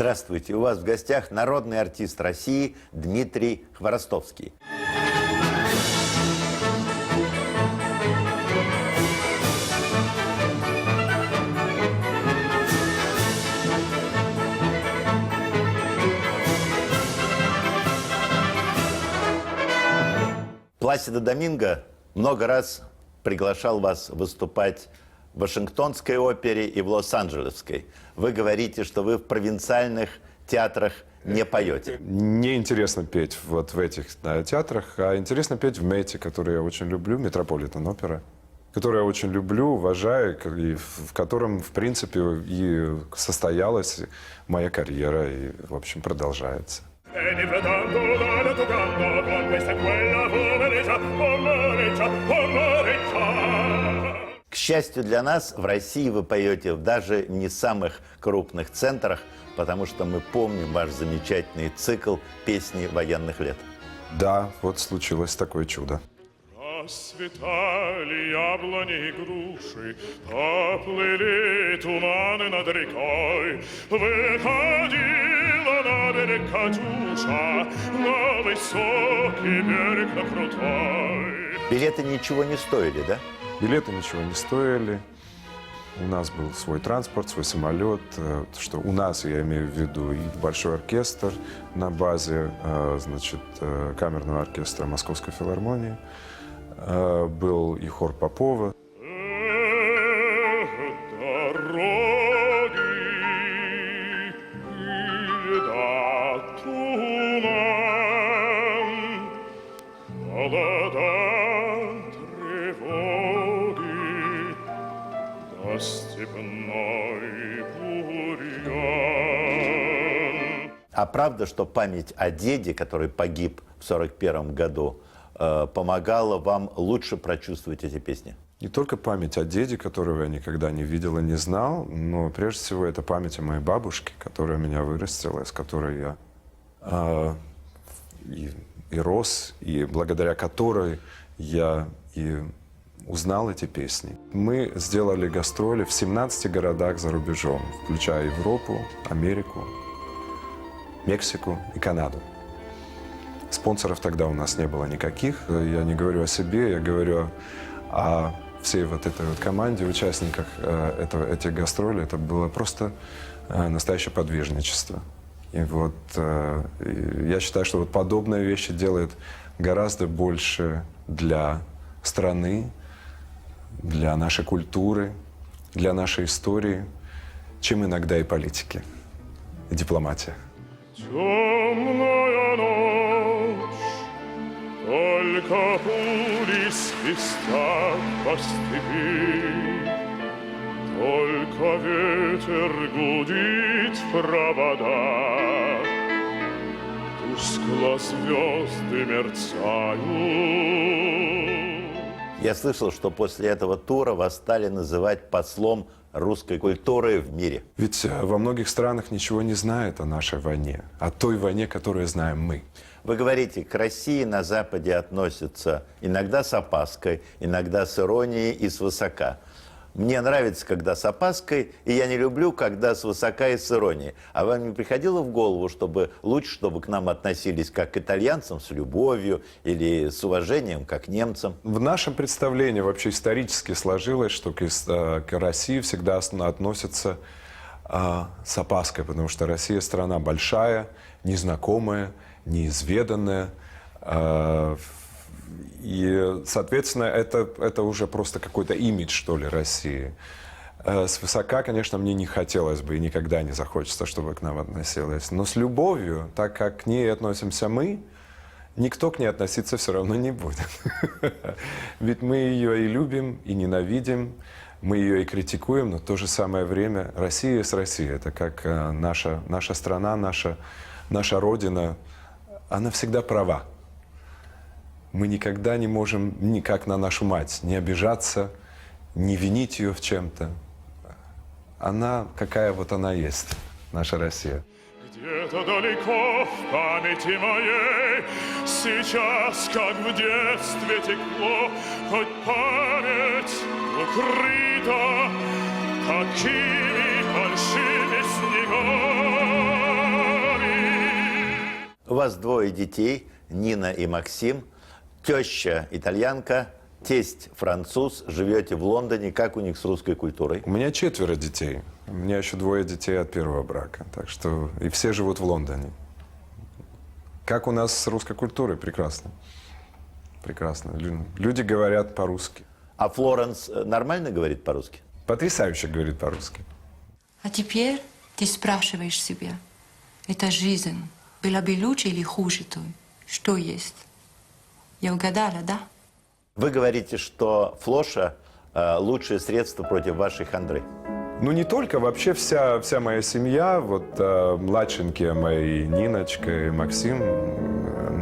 Здравствуйте, у вас в гостях народный артист России Дмитрий Хворостовский. Пласидо Доминго много раз приглашал вас выступать в Вашингтонской опере и в Лос-Анджелесской. Вы говорите, что вы в провинциальных театрах не поете. Не интересно петь вот в этих театрах, а интересно петь в Мэте, который я очень люблю, Метрополитен опера, который я очень люблю, уважаю, и в котором, в принципе, и состоялась моя карьера, и, в общем, продолжается. К счастью для нас, в России вы поете в даже не самых крупных центрах, потому что мы помним ваш замечательный цикл «Песни военных лет». Да, вот случилось такое чудо. Расцветали яблони и груши, поплыли туманы над рекой. Выходила на берег Катюша, на высокий берег, на крутой. Билеты ничего не стоили, да? Билеты ничего не стоили. У нас был свой транспорт, свой самолет. Что у нас, я имею в виду, и большой оркестр на базе, значит, камерного оркестра Московской филармонии. Был и хор Попова. А правда, что память о деде, который погиб в 1941 году, помогала вам лучше прочувствовать эти песни? Не только память о деде, которого я никогда не видел и не знал, но прежде всего это память о моей бабушке, которая меня вырастила, с которой я и рос, и благодаря которой я и узнал эти песни. Мы сделали гастроли в 17 городах за рубежом, включая Европу, Америку, Мексику и Канаду. Спонсоров тогда у нас не было никаких. Я не говорю о себе, я говорю о всей вот этой вот команде, участниках этих гастролей. Это было просто настоящее подвижничество. И вот я считаю, что вот подобные вещи делают гораздо больше для страны, для нашей культуры, для нашей истории, чем иногда и политики, и дипломатия. Темная ночь, только пули свистят по степи, только ветер гудит в проводах, тускло звезды мерцают. Я слышал, что после этого тура вас стали называть послом русской культуры в мире. Ведь во многих странах ничего не знают о нашей войне, о той войне, которую знаем мы. Вы говорите, к России на Западе относятся иногда с опаской, иногда с иронией и свысока. Мне нравится, когда с опаской, и я не люблю, когда свысока и с иронией. А вам не приходило в голову, чтобы лучше, чтобы к нам относились как к итальянцам, с любовью или с уважением, как к немцам? В нашем представлении вообще исторически сложилось, что к России всегда относятся с опаской, потому что Россия страна большая, незнакомая, неизведанная. И, соответственно, это уже просто какой-то имидж, что ли, России. Свысока, конечно, мне не хотелось бы и никогда не захочется, чтобы к нам относилось. Но с любовью, так как к ней относимся мы, никто к ней относиться все равно не будет. Ведь мы ее и любим, и ненавидим, мы ее и критикуем, но в то же самое время Россия есть Россия. Это как наша страна, наша Родина, она всегда права. Мы никогда не можем никак на нашу мать не обижаться, не винить ее в чем-то. Она, какая вот она есть, наша Россия. Где-то далеко в памяти моей сейчас, как в детстве текло, хоть память укрыта такими большими снегами. вас двое детей, Нина и Максим. Теща итальянка, тесть француз. Живете в Лондоне. Как у них с русской культурой? У меня 4 детей. У меня еще 2 детей от первого брака. Так что и все живут в Лондоне. Как у нас с русской культурой? Прекрасно. Прекрасно. Люди говорят по-русски. А Флоренс нормально говорит по-русски? Потрясающе говорит по-русски. А теперь ты спрашиваешь себя, эта жизнь была бы лучше или хуже той? Что есть? Я угадала, да? Вы говорите, что Флоша лучшее средство против вашей хандры. Ну, не только, вообще вся моя семья, вот младшенькие мои, Ниночка и Максим,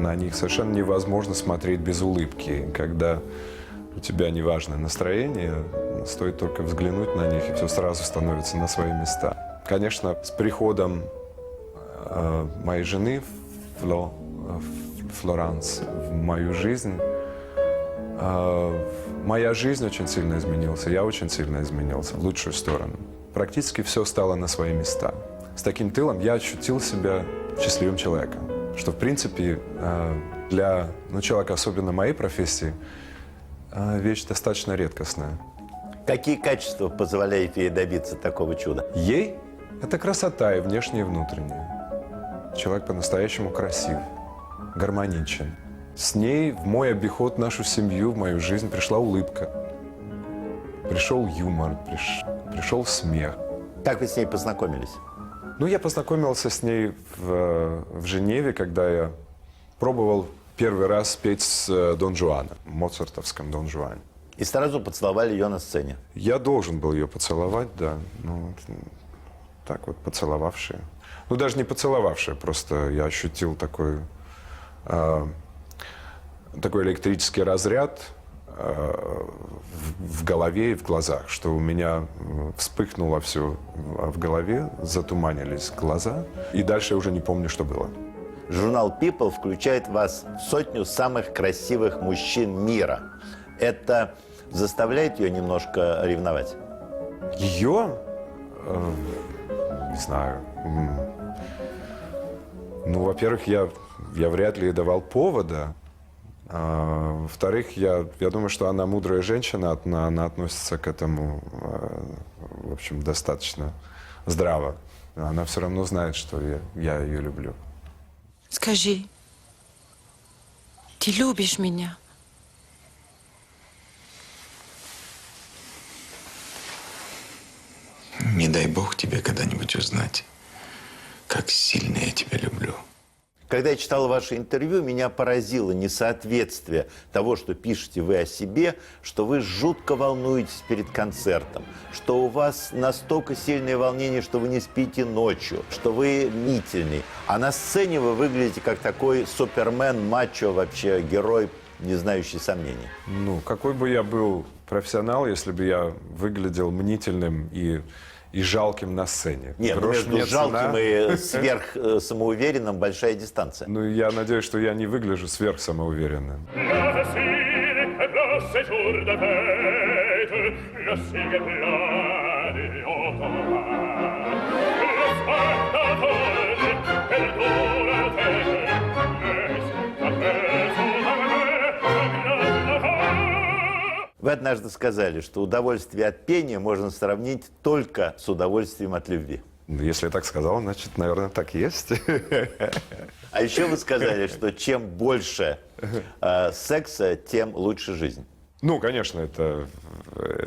на них совершенно невозможно смотреть без улыбки. Когда у тебя неважное настроение, стоит только взглянуть на них, и все сразу становится на свои места. Конечно, с приходом моей жены Флоранс в мою жизнь, моя жизнь очень сильно изменилась, я очень сильно изменился в лучшую сторону. Практически все стало на свои места. С таким тылом я ощутил себя счастливым человеком, что, в принципе, для человека, особенно моей профессии, вещь достаточно редкостная. Какие качества позволяют ей добиться такого чуда? Ей это красота и внешняя, и внутренняя. Человек по-настоящему красив, гармоничен. С ней в мой обиход, в нашу семью, в мою жизнь пришла улыбка. Пришел юмор, пришел смех. Как вы с ней познакомились? Ну, я познакомился с ней в Женеве, когда я пробовал первый раз петь с Дон Жуана, моцартовском Дон Жуане. И сразу поцеловали ее на сцене. Я должен был ее поцеловать, да. Ну, так вот, поцеловавшая. Ну, даже не поцеловавшая, просто я ощутил такой электрический разряд в голове и в глазах, что у меня вспыхнуло все в голове, затуманились глаза, и дальше я уже не помню, что было. Журнал People включает вас в 100 самых красивых мужчин мира. Это заставляет ее немножко ревновать? Ее? Не знаю. Ну, во-первых, я вряд ли ей давал повода. Во-вторых, я думаю, что она мудрая женщина, она относится к этому, в общем, достаточно здраво. Она все равно знает, что я ее люблю. Скажи, ты любишь меня? Не дай Бог тебе когда-нибудь узнать, как сильно я тебя люблю. Когда я читал ваше интервью, меня поразило несоответствие того, что пишете вы о себе, что вы жутко волнуетесь перед концертом, что у вас настолько сильное волнение, что вы не спите ночью, что вы мнительный. А на сцене вы выглядите как такой супермен, мачо, вообще герой, не знающий сомнений. Ну, какой бы я был профессионал, если бы я выглядел мнительным и жалким на сцене. Нет, ну, Грош между нет жалким цена. и сверхсамоуверенным большая дистанция. Ну, я надеюсь, что я не выгляжу сверхсамоуверенным. La fine è blosse giù da tête, la sigue plane automate. Lo spettatore perdona te, mais t'appreso da me, Вы однажды сказали, что удовольствие от пения можно сравнить только с удовольствием от любви. Если я так сказал, значит, наверное, так и есть. А еще вы сказали, что чем больше секса, тем лучше жизнь. Ну, конечно, это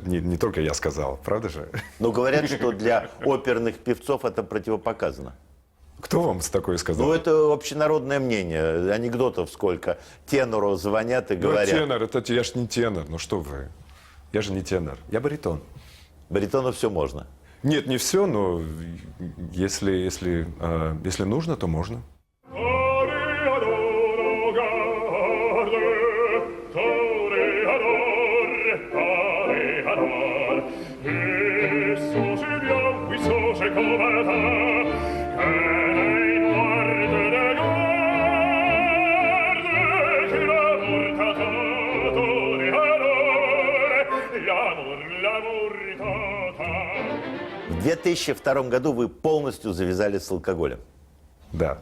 не только я сказал, правда же? Но говорят, что для оперных певцов это противопоказано. Кто вам такое сказал? Ну, это общенародное мнение. Анекдотов сколько. Тенору звонят и Ну, говорят. тенор, это я ж не тенор. Ну что вы? Я же не тенор. Я баритон. Баритону все можно. Нет, не все, но если нужно, то можно. В 2002 году вы полностью завязали с алкоголем. Да.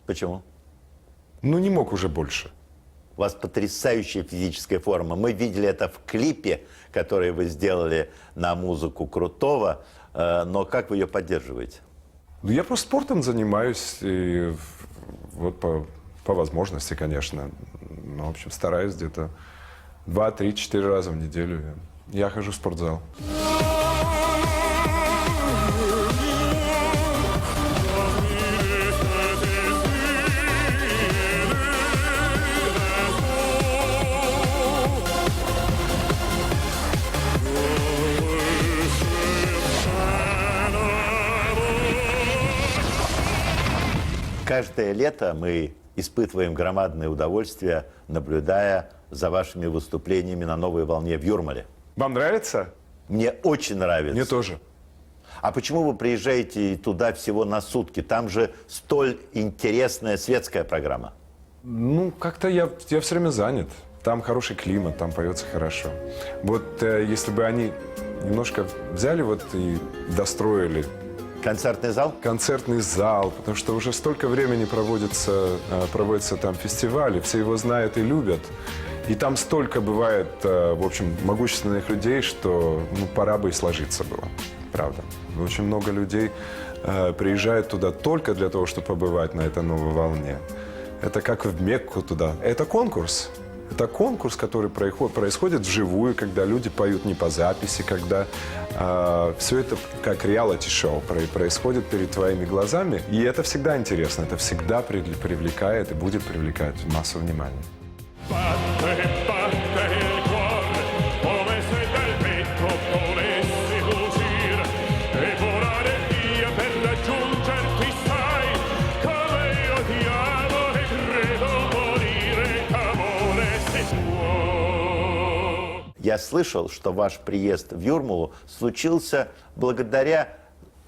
Почему? Ну, не мог уже больше. У вас потрясающая физическая форма. Мы видели это в клипе, который вы сделали на музыку Крутого. Но как вы ее поддерживаете? Ну, я просто спортом занимаюсь, и вот по возможности, конечно. Ну, в общем, стараюсь где-то 2, 3, 4 раза в неделю. Я хожу в спортзал. Каждое лето мы испытываем громадное удовольствие, наблюдая за вашими выступлениями на «Новой волне» в Юрмале. Вам нравится? Мне очень нравится. Мне тоже. А почему вы приезжаете туда всего на сутки? Там же столь интересная светская программа. Ну, как-то я все время занят. Там хороший климат, там поется хорошо. Вот если бы они немножко взяли вот и достроили Концертный зал? концертный зал, потому что уже столько времени проводятся там фестивали, все его знают и любят. И там столько бывает, в общем, могущественных людей, что ну, пора бы и сложиться было. Правда. Очень много людей приезжают туда только для того, чтобы побывать на этой новой волне. Это как в Мекку туда. Это конкурс. Это конкурс, который происходит вживую, когда люди поют не по записи, когда все это как реалити-шоу происходит перед твоими глазами. И это всегда интересно, это всегда привлекает и будет привлекать массу внимания. Batte, batte il cuore, come se dal petto volessi uscir e volare via per raggiungerti, sai, come io ti amo e credo morire d'amore se tuo. Я слышал, что ваш приезд в Юрмалу случился благодаря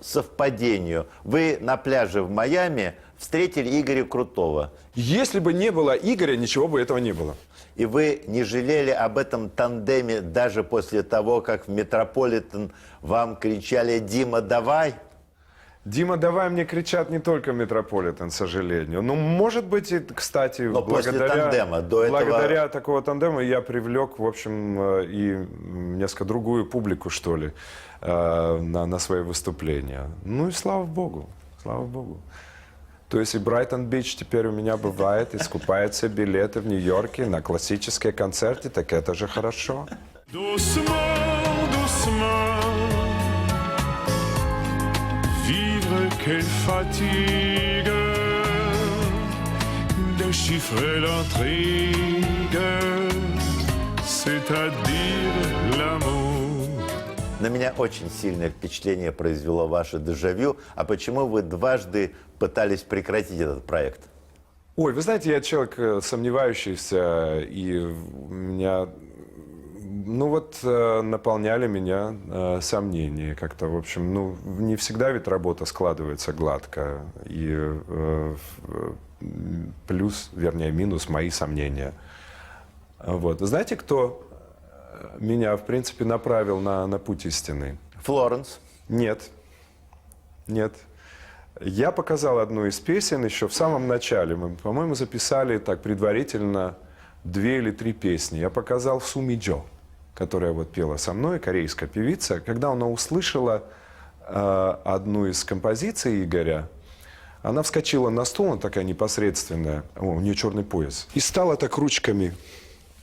совпадению. Вы на пляже в Майами встретили Игоря Крутого. Если бы не было Игоря, ничего бы этого не было. И вы не жалели об этом тандеме даже после того, как в Метрополитен вам кричали «Дима, давай!»? Дима, давай, мне кричат не только Метрополитен, к сожалению. Ну, может быть, и, кстати, Но после тандема, до этого... благодаря такого тандема я привлек, в общем, и несколько другую публику, что ли, на свои выступления. Ну и слава богу, слава богу. То есть и Брайтон-Бич теперь у меня бывает, и скупаются билеты в Нью-Йорке на классические концерты, так это же хорошо. Doucement, doucement, vivre quelle fatigue, déchiffrer l'intrigue, c'est-à-dire l'amour. На меня очень сильное впечатление произвело ваше дежавю. А почему вы дважды пытались прекратить этот проект? Ой, вы знаете, я человек сомневающийся, и меня, ну вот, наполняли меня сомнения как-то, в общем, ну, не всегда ведь работа складывается гладко, и плюс, вернее, минус мои сомнения. Вот. Знаете, кто меня, в принципе, направил на путь истины? Флоренс. Нет. Нет. Я показал одну из песен еще в самом начале. Мы, по-моему, записали так предварительно 2 или 3 песни. Я показал Суми Джо, которая вот пела со мной, корейская певица. Когда она услышала одну из композиций Игоря, она вскочила на стул, она такая непосредственная, у нее черный пояс, и стала так ручками.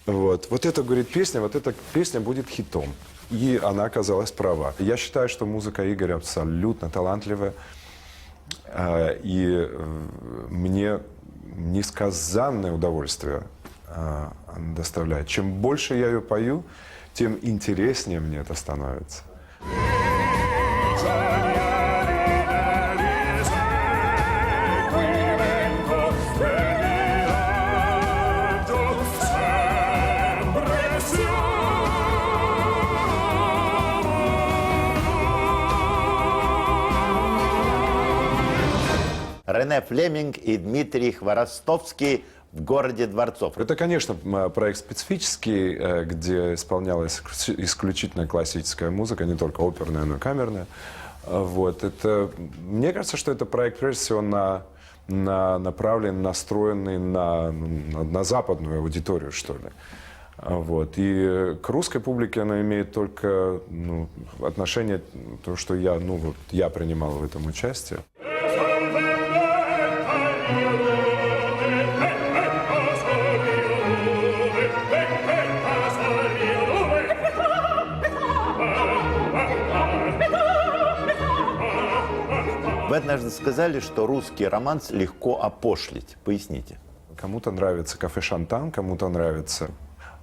Вот это, говорит, песня, вот эта песня будет хитом. И она оказалась права. Я считаю, что музыка Игоря абсолютно талантливая. И мне несказанное удовольствие доставляет. Чем больше я ее пою, тем интереснее мне это становится. Рене Флеминг и Дмитрий Хворостовский в «Городе дворцов». Это, конечно, проект специфический, где исполнялась исключительно классическая музыка, не только оперная, но и камерная. Вот. Это, мне кажется, что это проект, прежде всего, на настроенный на западную аудиторию, что ли. Вот. И к русской публике она имеет только отношение, то, что я принимал в этом участие. Вы однажды сказали, что русский романс легко опошлить. Поясните. Кому-то нравится кафе «Шантан», кому-то нравится,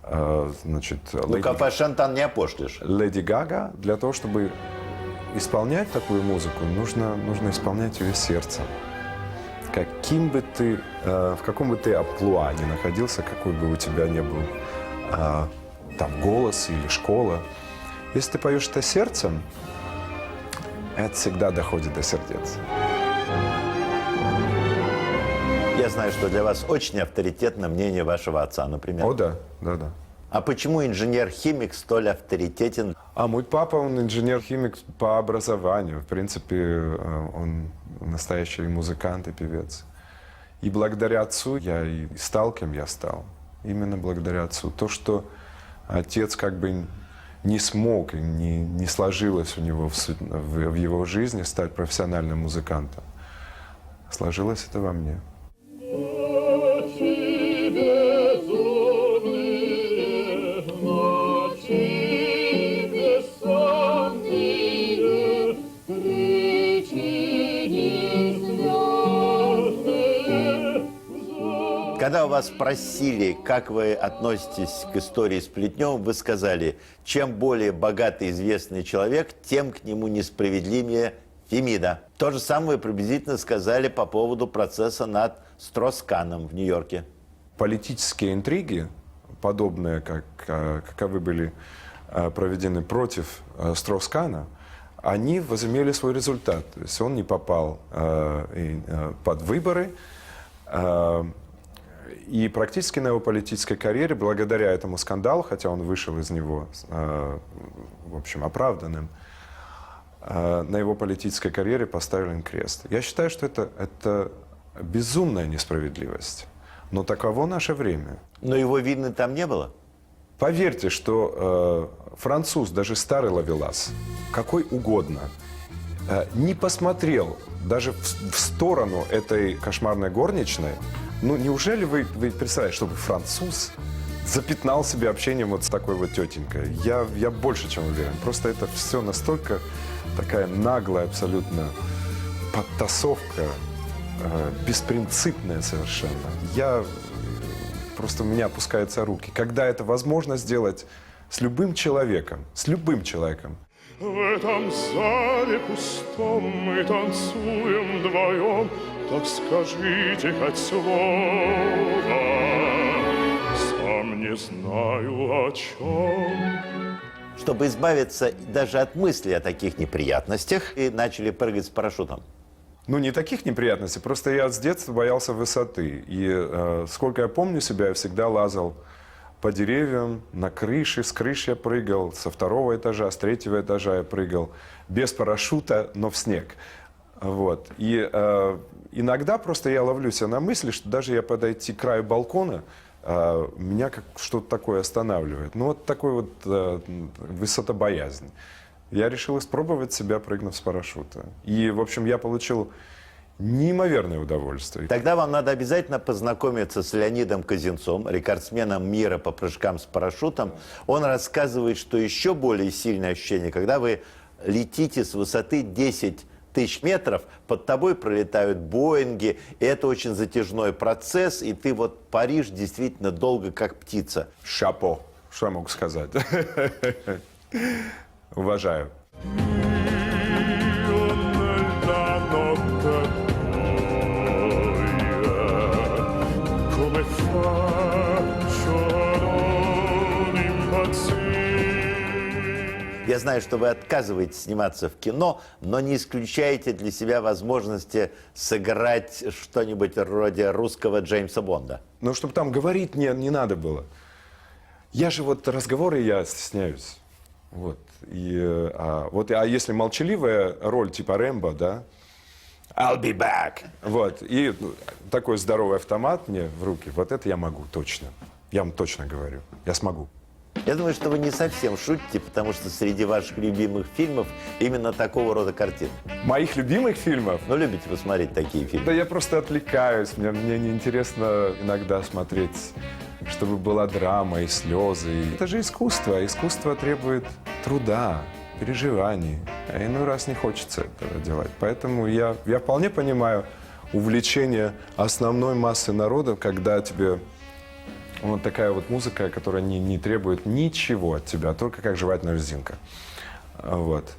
Кафе «Шантан» не опошлишь. Леди Гага. Для того, чтобы исполнять такую музыку, нужно исполнять ее сердцем. В каком бы ты амплуа ни находился, какой бы у тебя ни был там голос или школа, если ты поешь это сердцем, это всегда доходит до сердец. Я знаю, что для вас очень авторитетно мнение вашего отца, например. О, да. А почему инженер-химик столь авторитетен? А мой папа, он инженер-химик по образованию. В принципе, он настоящий музыкант и певец. И благодаря отцу я и стал, кем я стал. Именно благодаря отцу. То, что отец как бы не смог, и не сложилось у него в его жизни стать профессиональным музыкантом. Сложилось это во мне. Когда у вас спросили, как вы относитесь к истории с Плетневым, вы сказали, чем более богатый известный человек, тем к нему несправедливее Фемида. То же самое вы приблизительно сказали по поводу процесса над Стросканом в Нью-Йорке. Политические интриги, подобные, каковы были проведены против Строскана, они возымели свой результат. То есть он не попал под выборы, и практически на его политической карьере, благодаря этому скандалу, хотя он вышел из него, в общем, оправданным, на его политической карьере поставили крест. Я считаю, что это безумная несправедливость. Но таково наше время. Но его видно там не было? Поверьте, что француз, даже старый Лавелас, какой угодно, не посмотрел даже в сторону этой кошмарной горничной. Ну, неужели вы представляете, чтобы француз запятнал себе общением вот с такой вот тетенькой? Я больше чем уверен. Просто это все настолько такая наглая абсолютно подтасовка, беспринципная совершенно. Просто у меня опускаются руки. Когда это возможно сделать с любым человеком, В этом зале пустом мы танцуем вдвоем, так скажите хоть слово, сам не знаю о чем. Чтобы избавиться даже от мысли о таких неприятностях, и начали прыгать с парашютом. Ну, не таких неприятностей, просто я с детства боялся высоты. И сколько я помню себя, я всегда лазал по деревьям, на крыше, с крыши я прыгал, со второго этажа, с третьего этажа я прыгал, без парашюта, но в снег. Вот. И иногда просто я ловлю себя на мысли, что даже я подойти к краю балкона, меня как что-то такое останавливает. Ну, вот такой вот высотобоязнь. Я решил испробовать себя, прыгнув с парашюта. И, в общем, я получил неимоверное удовольствие. Тогда вам надо обязательно познакомиться с Леонидом Козинцом, рекордсменом мира по прыжкам с парашютом. Он рассказывает, что еще более сильное ощущение, когда вы летите с высоты 10 тысяч метров, под тобой пролетают Боинги, и это очень затяжной процесс, и ты вот паришь действительно долго, как птица. Шапо. Что я могу сказать? Уважаю. Я знаю, что вы отказываетесь сниматься в кино, но не исключаете для себя возможности сыграть что-нибудь вроде русского Джеймса Бонда. Ну, чтобы там говорить не надо было. Я же вот разговоры я стесняюсь. Вот. А если молчаливая роль типа Рэмбо, да, I'll be back. Вот. И такой здоровый автомат мне в руки. Вот это я могу точно. Я вам точно говорю. Я смогу. Я думаю, что вы не совсем шутите, потому что среди ваших любимых фильмов именно такого рода картины. Моих любимых фильмов? Ну, любите посмотреть такие фильмы? Да я просто отвлекаюсь. Мне неинтересно иногда смотреть, чтобы была драма и слезы. Это же искусство. Искусство требует труда, переживаний. А иной раз не хочется этого делать. Поэтому я вполне понимаю увлечение основной массы народа, когда тебе вот такая вот музыка, которая не требует ничего от тебя, только как жевательная резинка. Вот.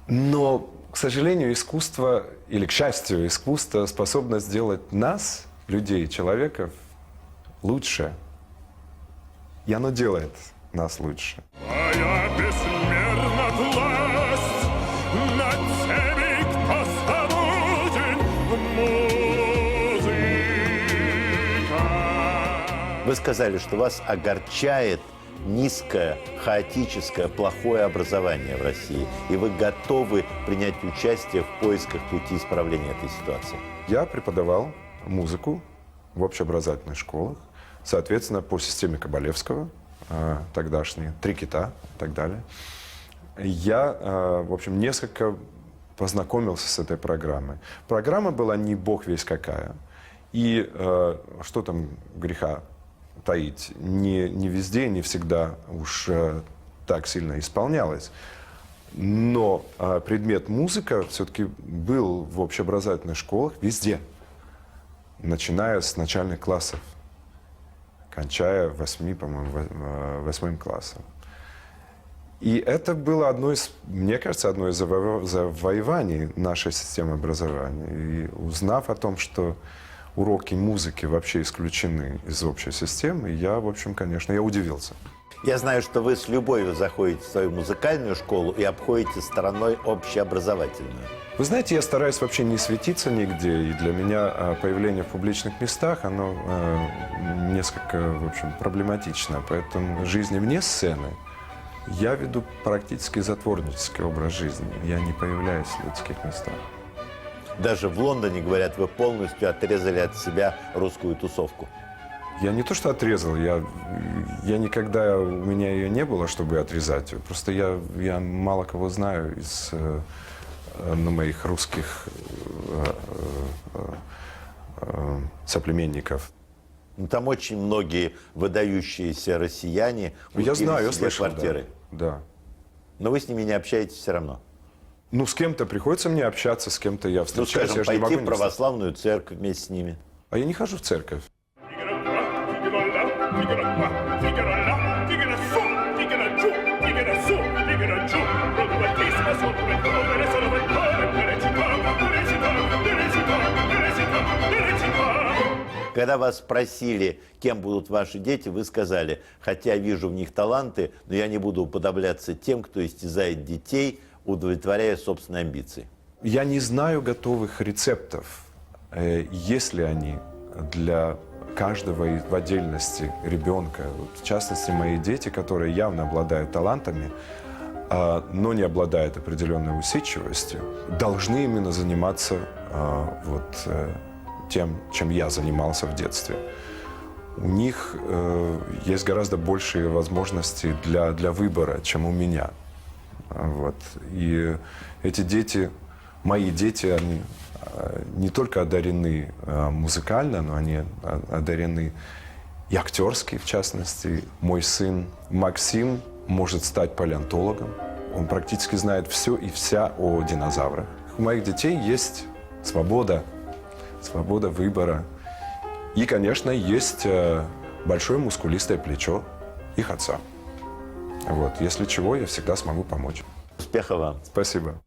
Но, к сожалению, искусство, или, к счастью, искусство способно сделать нас, людей, человеков, лучше. И оно делает нас лучше. Твоя бессмерна власть над теми, кто свободен, музыка. Вы сказали, что вас огорчает низкое, хаотическое, плохое образование в России, и вы готовы принять участие в поисках пути исправления этой ситуации. Я преподавал музыку в общеобразовательных школах, соответственно, по системе Кабалевского, тогдашние, 3 кита и так далее. Я, в общем, несколько познакомился с этой программой. Программа была не бог весть какая. И что там греха таить, не везде, не всегда уж так сильно исполнялось. Но предмет музыка все-таки был в общеобразовательных школах везде, начиная с начальных классов, кончая 8 классом. И это было мне кажется, одно из завоеваний нашей системы образования. И узнав о том, что уроки музыки вообще исключены из общей системы, я, в общем, конечно, я удивился. Я знаю, что вы с любовью заходите в свою музыкальную школу и обходите стороной общеобразовательную. Вы знаете, я стараюсь вообще не светиться нигде, и для меня появление в публичных местах, оно несколько, в общем, проблематично. Поэтому жизни вне сцены я веду практически затворнический образ жизни. Я не появляюсь в людских местах. Даже в Лондоне, говорят, вы полностью отрезали от себя русскую тусовку. Я не то что отрезал, я никогда, у меня ее не было, чтобы отрезать ее. Просто я мало кого знаю из моих русских соплеменников. Ну, там очень многие выдающиеся россияне купили Я знаю, я себе слышал, квартиры. Да. Но вы с ними не общаетесь все равно. Ну, с кем-то приходится мне общаться, с кем-то я Ну, встречаюсь. скажем, я же не пойти могу в православную церковь вместе с ними. А я не хожу в церковь. Когда вас спросили, кем будут ваши дети, вы сказали: хотя вижу в них таланты, но я не буду уподобляться тем, кто истязает детей, удовлетворяя собственные амбиции. Я не знаю готовых рецептов, если они для каждого в отдельности ребенка, вот, в частности, мои дети, которые явно обладают талантами, но не обладают определенной усидчивостью, должны именно заниматься тем, чем я занимался в детстве. У них есть гораздо большие возможности для выбора, чем у меня. Вот. И эти дети, мои дети, они не только одарены музыкально, но они одарены и актерски, в частности. Мой сын Максим может стать палеонтологом. Он практически знает все и вся о динозаврах. У моих детей есть свобода выбора. И, конечно, есть большое мускулистое плечо их отца. Вот. Если чего, я всегда смогу помочь. Успехов вам! Спасибо.